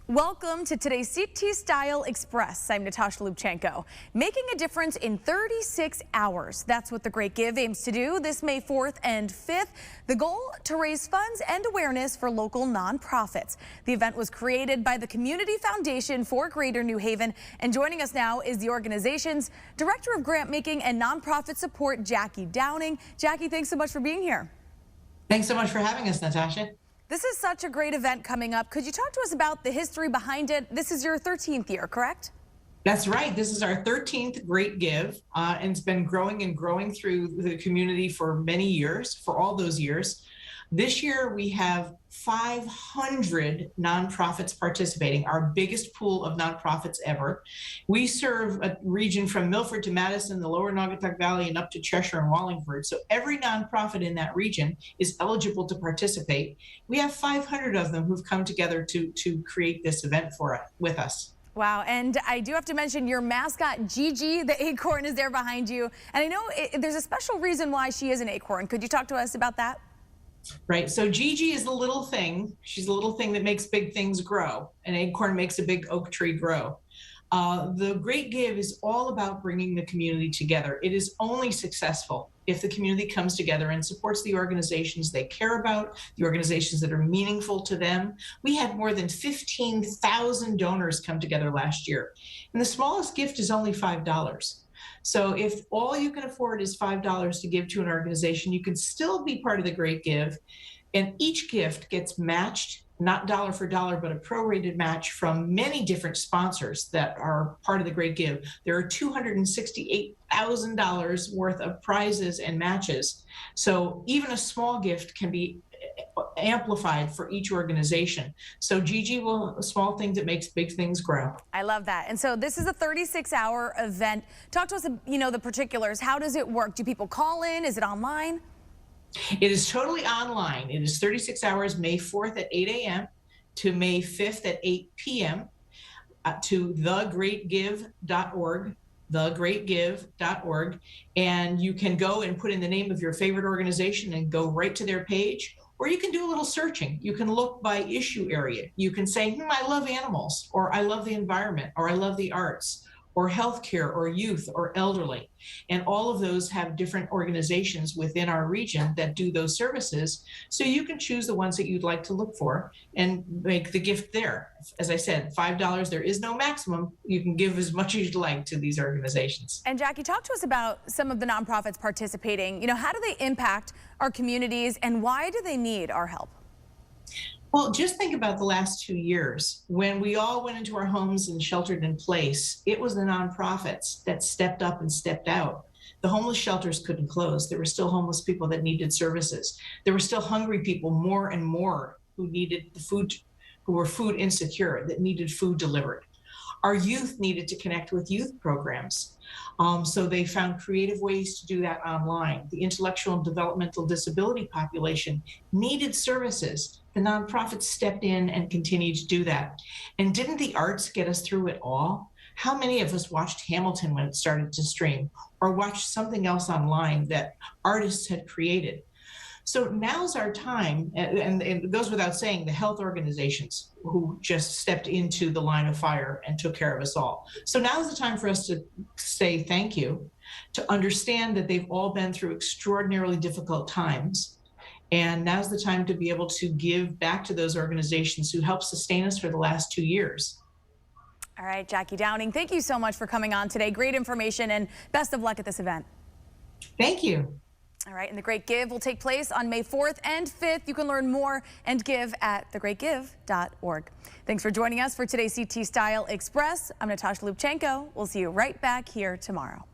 Welcome to today's CT Style Express. I'm Natasha Lubchenko. Making a difference in 36 hours. That's what The Great Give aims to do this May 4th and 5th. The goal, to raise funds and awareness for local nonprofits. The event was created by the Community Foundation for Greater New Haven. And joining us now is the organization's Director of Grant Making and Nonprofit Support, Jackie Downing. Jackie, thanks so much for being here. Thanks so much for having us, Natasha. This is such a great event coming up. Could you talk to us about the history behind it? This is your 13th year, correct? That's right. This is our 13th Great Give, and it's been growing and growing through the community for many years, for all those years. This year, we have 500 nonprofits participating, our biggest pool of nonprofits ever. We serve a region from Milford to Madison, the lower Naugatuck Valley, and up to Cheshire and Wallingford. So every nonprofit in that region is eligible to participate. We have 500 of them who've come together to create this event with us. Wow, and I do have to mention your mascot, Gigi, the acorn, is there behind you. And I know there's a special reason why she is an acorn. Could you talk to us about that? Right. So Gigi is the little thing. She's the little thing that makes big things grow. An acorn makes a big oak tree grow. The Great Give is all about bringing the community together. It is only successful if the community comes together and supports the organizations they care about, the organizations that are meaningful to them. We had more than 15,000 donors come together last year, and the smallest gift is only $5. So if all you can afford is $5 to give to an organization, you can still be part of the Great Give. And each gift gets matched, not dollar for dollar, but a prorated match from many different sponsors that are part of the Great Give. There are $268,000 worth of prizes and matches. So even a small gift can be amplified for each organization. So Gigi will, small thing that makes big things grow. I love that. And so this is a 36-hour event. Talk to us, the particulars. How does it work? Do people call in? Is it online? It is totally online. It is 36 hours, May 4th at 8 a.m. to May 5th at 8 p.m. To thegreatgive.org. thegreatgive.org, and you can go and put in the name of your favorite organization and go right to their page, or you can do a little searching. You can look by issue area. You can say, I love animals, or I love the environment, or I love the arts, or healthcare, or youth, or elderly. And all of those have different organizations within our region that do those services. So you can choose the ones that you'd like to look for and make the gift there. As I said, $5, there is no maximum. You can give as much as you'd like to these organizations. And Jackie, talk to us about some of the nonprofits participating. How do they impact our communities, and why do they need our help? Well, just think about the last 2 years. When we all went into our homes and sheltered in place, it was the nonprofits that stepped up and stepped out. The homeless shelters couldn't close. There were still homeless people that needed services. There were still hungry people, more and more, who needed the food, who were food insecure, that needed food delivered. Our youth needed to connect with youth programs. So they found creative ways to do that online. The intellectual and developmental disability population needed services. The nonprofits stepped in and continued to do that. And didn't the arts get us through it all? How many of us watched Hamilton when it started to stream, or watched something else online that artists had created? So now's our time, and it goes without saying, the health organizations who just stepped into the line of fire and took care of us all. So now's the time for us to say thank you, to understand that they've all been through extraordinarily difficult times. And now's the time to be able to give back to those organizations who helped sustain us for the last 2 years. All right, Jackie Downing, thank you so much for coming on today. Great information, and best of luck at this event. Thank you. All right, and The Great Give will take place on May 4th and 5th. You can learn more and give at thegreatgive.org. Thanks for joining us for today's CT Style Express. I'm Natasha Lubchenko. We'll see you right back here tomorrow.